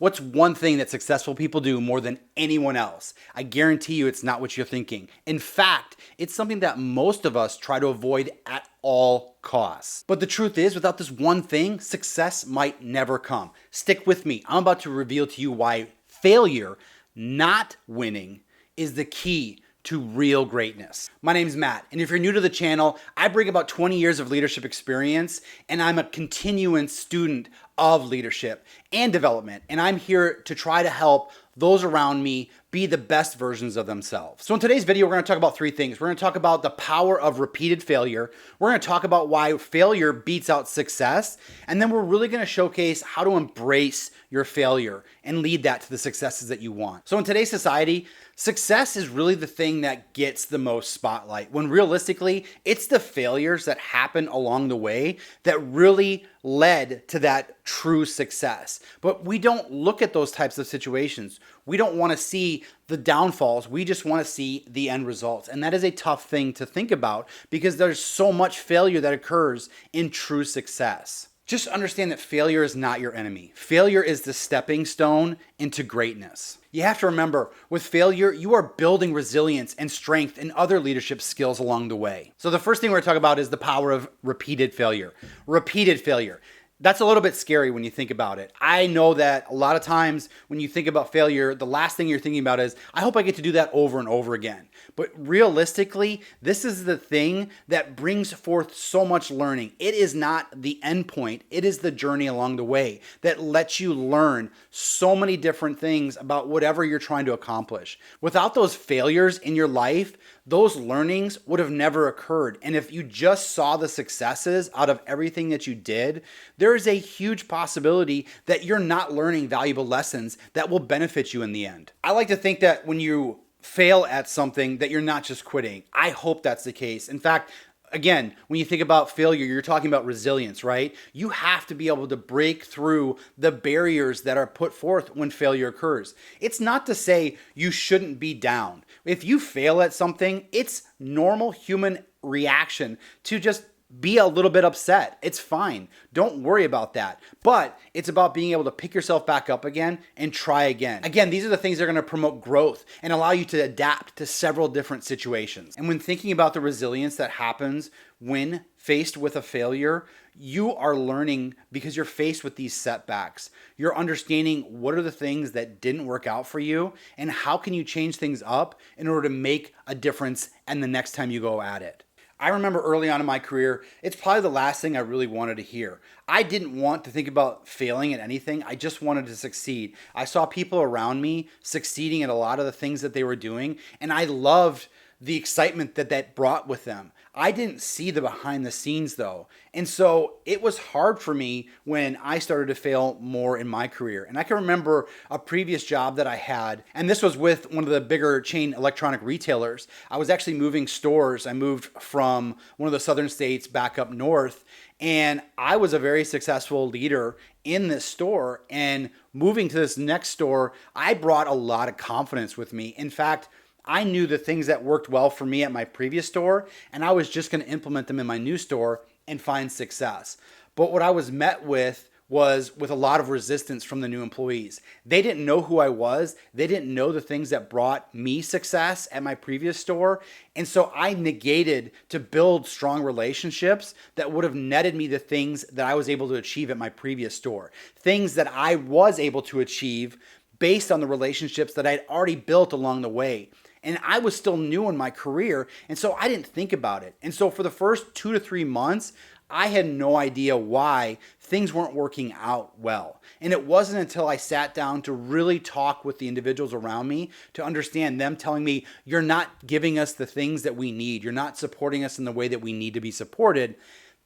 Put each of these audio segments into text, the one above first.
What's one thing that successful people do more than anyone else? I guarantee you it's not what you're thinking. In fact, it's something that most of us try to avoid at all costs. But the truth is, without this one thing, success might never come. Stick with me. I'm about to reveal to you why failure, not winning, is the key to real greatness. My name's Matt, and if you're new to the channel, I bring about 20 years of leadership experience, and I'm a continuing student of leadership and development, and I'm here to try to help those around me be the best versions of themselves. So in today's video, we're going to talk about three things. We're going to talk about the power of repeated failure. We're going to talk about why failure beats out success. And then we're really going to showcase how to embrace your failure and lead that to the successes that you want. So in today's society, success is really the thing that gets the most spotlight, when realistically, it's the failures that happen along the way that really led to that true success. But we don't look at those types of situations. We don't want to see the downfalls. We just want to see the end results. And that is a tough thing to think about because there's so much failure that occurs in true success. Just understand that failure is not your enemy. Failure is the stepping stone into greatness. You have to remember, with failure, you are building resilience and strength and other leadership skills along the way. So the first thing we're going to talk about is the power of repeated failure. Repeated failure. That's a little bit scary when you think about it. I know that a lot of times when you think about failure, the last thing you're thinking about is, I hope I get to do that over and over again. But realistically, this is the thing that brings forth so much learning. It is not the end point. It is the journey along the way that lets you learn so many different things about whatever you're trying to accomplish. Without those failures in your life, those learnings would have never occurred. And if you just saw the successes out of everything that you did, there is a huge possibility that you're not learning valuable lessons that will benefit you in the end. I like to think that when you fail at something, that you're not just quitting. I hope that's the case. In fact, again, when you think about failure, you're talking about resilience, right? You have to be able to break through the barriers that are put forth when failure occurs. It's not to say you shouldn't be down. If you fail at something, it's normal human reaction to just be a little bit upset. It's fine. Don't worry about that. But it's about being able to pick yourself back up again and try again. Again, these are the things that are going to promote growth and allow you to adapt to several different situations. And when thinking about the resilience that happens when faced with a failure, you are learning because you're faced with these setbacks. You're understanding what are the things that didn't work out for you and how can you change things up in order to make a difference and the next time you go at it. I remember early on in my career, it's probably the last thing I really wanted to hear. I didn't want to think about failing at anything. I just wanted to succeed. I saw people around me succeeding at a lot of the things that they were doing, and I loved the excitement that that brought with them. I didn't see the behind the scenes though. And so it was hard for me when I started to fail more in my career. And I can remember a previous job that I had, and this was with one of the bigger chain electronic retailers. I was actually moving stores. I moved from one of the southern states back up north, and I was a very successful leader in this store. And moving to this next store, I brought a lot of confidence with me. In fact, I knew the things that worked well for me at my previous store, and I was just going to implement them in my new store and find success. But what I was met with was with a lot of resistance from the new employees. They didn't know who I was. They didn't know the things that brought me success at my previous store. And so I negated to build strong relationships that would have netted me the things that I was able to achieve at my previous store. Things that I was able to achieve based on the relationships that I'd already built along the way. And I was still new in my career, and so I didn't think about it. And so for the first 2 to 3 months, I had no idea why things weren't working out well. And it wasn't until I sat down to really talk with the individuals around me to understand them telling me, you're not giving us the things that we need. You're not supporting us in the way that we need to be supported,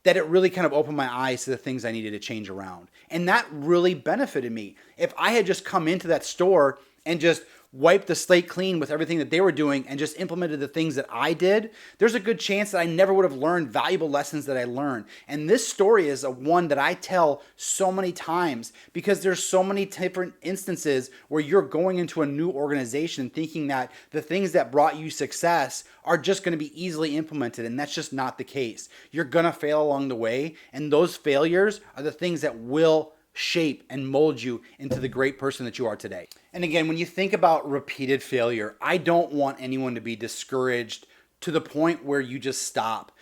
that it really kind of opened my eyes to the things I needed to change around. And that really benefited me. If I had just come into that store and just wiped the slate clean with everything that they were doing and just implemented the things that I did, there's a good chance that I never would have learned valuable lessons that I learned. And this story is one that I tell so many times because there's so many different instances where you're going into a new organization thinking that the things that brought you success are just going to be easily implemented, and that's just not the case. You're going to fail along the way, and those failures are the things that will shape and mold you into the great person that you are today. And again, when you think about repeated failure, I don't want anyone to be discouraged to the point where you just stop.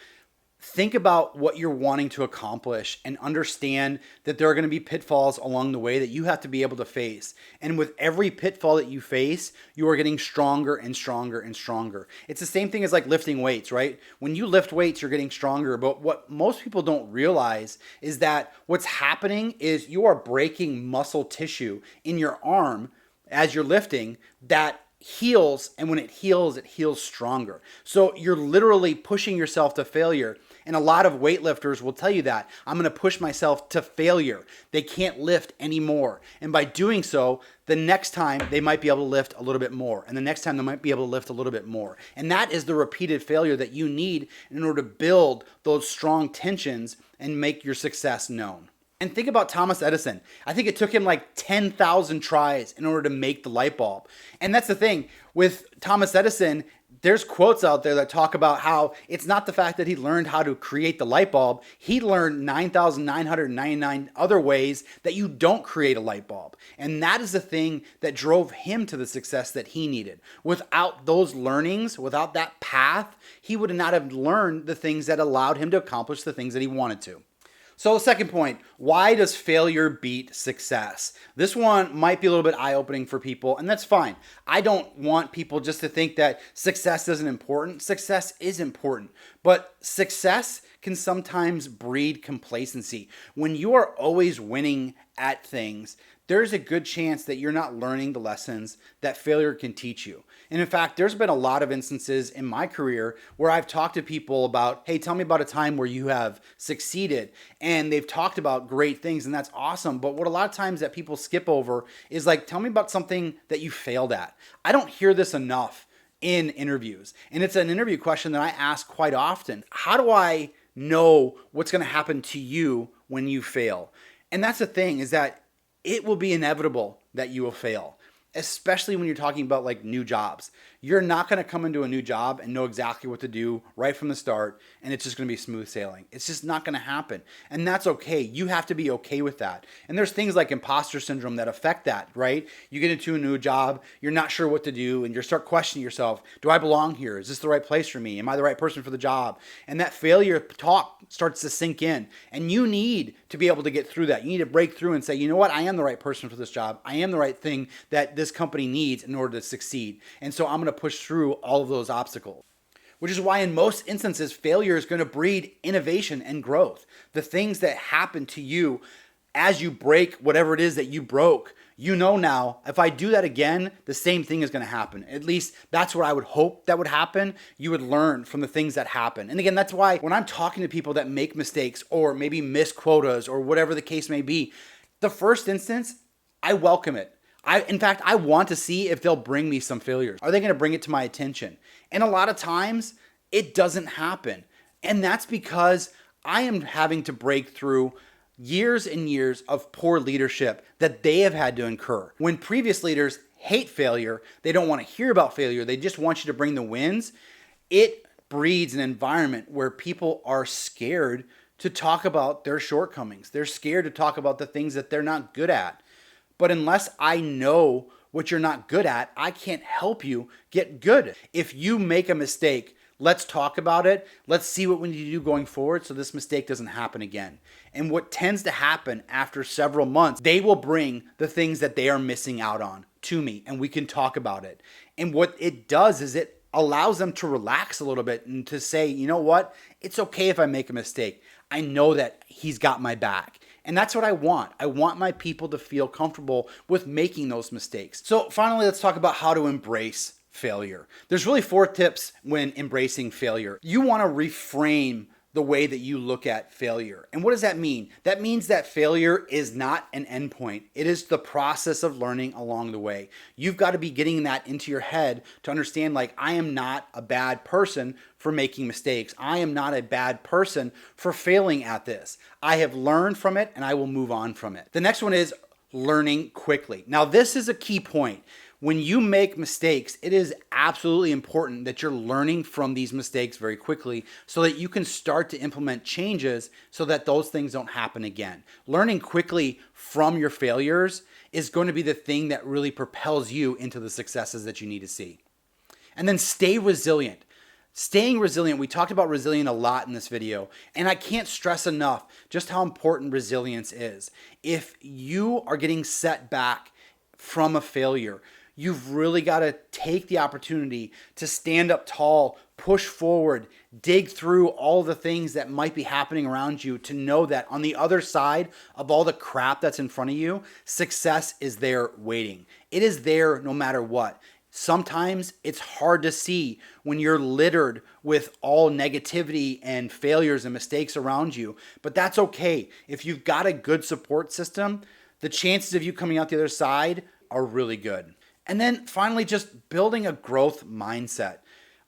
Think about what you're wanting to accomplish and understand that there are going to be pitfalls along the way that you have to be able to face. And with every pitfall that you face, you are getting stronger and stronger and stronger. It's the same thing as like lifting weights, right? When you lift weights, you're getting stronger. But what most people don't realize is that what's happening is you are breaking muscle tissue in your arm as you're lifting that heals, and when it heals stronger. So you're literally pushing yourself to failure. And a lot of weightlifters will tell you that. I'm going to push myself to failure. They can't lift anymore. And by doing so, the next time they might be able to lift a little bit more. And the next time they might be able to lift a little bit more. And that is the repeated failure that you need in order to build those strong tensions and make your success known. And think about Thomas Edison. I think it took him like 10,000 tries in order to make the light bulb. And that's the thing with Thomas Edison. There's quotes out there that talk about how it's not the fact that he learned how to create the light bulb. He learned 9,999 other ways that you don't create a light bulb. And that is the thing that drove him to the success that he needed. Without those learnings, without that path, he would not have learned the things that allowed him to accomplish the things that he wanted to. So the second point, why does failure beat success? This one might be a little bit eye-opening for people, and that's fine. I don't want people just to think that success isn't important. Success is important, but success can sometimes breed complacency. When you are always winning at things, there's a good chance that you're not learning the lessons that failure can teach you. And in fact, there's been a lot of instances in my career where I've talked to people about, hey, tell me about a time where you have succeeded. And they've talked about great things, and that's awesome. But what a lot of times that people skip over is like, tell me about something that you failed at. I don't hear this enough in interviews. And it's an interview question that I ask quite often. How do I know what's going to happen to you when you fail? And that's the thing, is that it will be inevitable that you will fail, especially when you're talking about like new jobs. You're not going to come into a new job and know exactly what to do right from the start, and it's just going to be smooth sailing. It's just not going to happen. And that's okay. You have to be okay with that. And there's things like imposter syndrome that affect that, right? You get into a new job, you're not sure what to do, and you start questioning yourself. Do I belong here? Is this the right place for me? Am I the right person for the job? And that failure talk starts to sink in. And you need to be able to get through that. You need to break through and say, you know what? I am the right person for this job. I am the right thing that this company needs in order to succeed. And so I'm going to push through all of those obstacles. Which is why in most instances, failure is going to breed innovation and growth. The things that happen to you as you break whatever it is that you broke, you know now, if I do that again, the same thing is going to happen. At least that's what I would hope that would happen. You would learn from the things that happen. And again, that's why when I'm talking to people that make mistakes or maybe miss quotas or whatever the case may be, the first instance, I welcome it. In fact, I want to see if they'll bring me some failures. Are they going to bring it to my attention? And a lot of times, it doesn't happen. And that's because I am having to break through years and years of poor leadership that they have had to incur. When previous leaders hate failure, they don't want to hear about failure, they just want you to bring the wins, it breeds an environment where people are scared to talk about their shortcomings. They're scared to talk about the things that they're not good at. But unless I know what you're not good at, I can't help you get good. If you make a mistake, let's talk about it. Let's see what we need to do going forward so this mistake doesn't happen again. And what tends to happen after several months, they will bring the things that they are missing out on to me, and we can talk about it. And what it does is it allows them to relax a little bit and to say, you know what? It's okay if I make a mistake. I know that he's got my back. And that's what I want. I want my people to feel comfortable with making those mistakes. So finally, let's talk about how to embrace failure. There's really 4 tips when embracing failure. You want to reframe the way that you look at failure. And what does that mean? That means that failure is not an endpoint. It is the process of learning along the way. You've got to be getting that into your head to understand, like, I am not a bad person for making mistakes. I am not a bad person for failing at this. I have learned from it and I will move on from it. The next one is learning quickly. Now, this is a key point. When you make mistakes, it is absolutely important that you're learning from these mistakes very quickly so that you can start to implement changes so that those things don't happen again. Learning quickly from your failures is going to be the thing that really propels you into the successes that you need to see. And then stay resilient. Staying resilient, we talked about resilient a lot in this video, and I can't stress enough just how important resilience is. If you are getting set back from a failure, you've really got to take the opportunity to stand up tall, push forward, dig through all the things that might be happening around you to know that on the other side of all the crap that's in front of you, success is there waiting. It is there no matter what. Sometimes it's hard to see when you're littered with all negativity and failures and mistakes around you, but that's okay. If you've got a good support system, the chances of you coming out the other side are really good. And then finally, just building a growth mindset.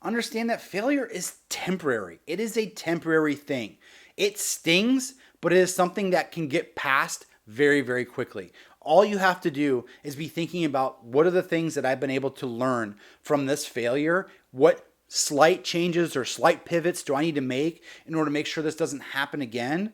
Understand that failure is temporary. It is a temporary thing. It stings, but it is something that can get past very, very quickly. All you have to do is be thinking about what are the things that I've been able to learn from this failure? What slight changes or slight pivots do I need to make in order to make sure this doesn't happen again?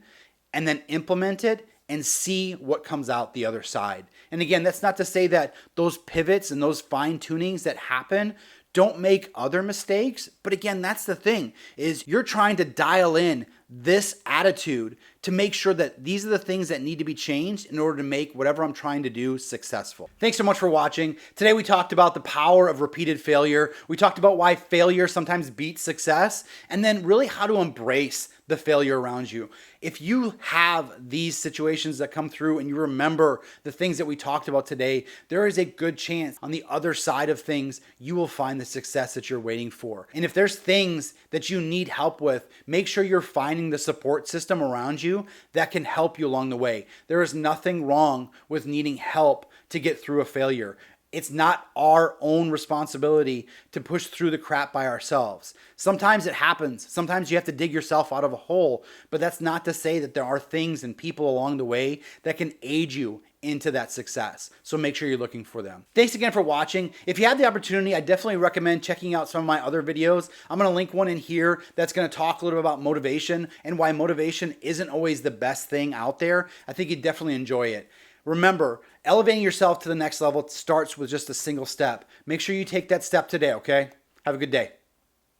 And then implement it and see what comes out the other side. And again, that's not to say that those pivots and those fine tunings that happen don't make other mistakes. But again, that's the thing, is you're trying to dial in this attitude to make sure that these are the things that need to be changed in order to make whatever I'm trying to do successful. Thanks so much for watching. Today we talked about the power of repeated failure. We talked about why failure sometimes beats success, and then really how to embrace the failure around you. If you have these situations that come through and you remember the things that we talked about today, there is a good chance on the other side of things you will find the success that you're waiting for. And if there's things that you need help with, make sure you're finding the support system around you that can help you along the way. There is nothing wrong with needing help to get through a failure. It's not our own responsibility to push through the crap by ourselves. Sometimes it happens. Sometimes you have to dig yourself out of a hole, but that's not to say that there are things and people along the way that can aid you into that success. So make sure you're looking for them. Thanks again for watching. If you have the opportunity, I definitely recommend checking out some of my other videos. I'm going to link one in here that's going to talk a little bit about motivation and why motivation isn't always the best thing out there. I think you'd definitely enjoy it. Remember, elevating yourself to the next level starts with just a single step. Make sure you take that step today, okay? Have a good day.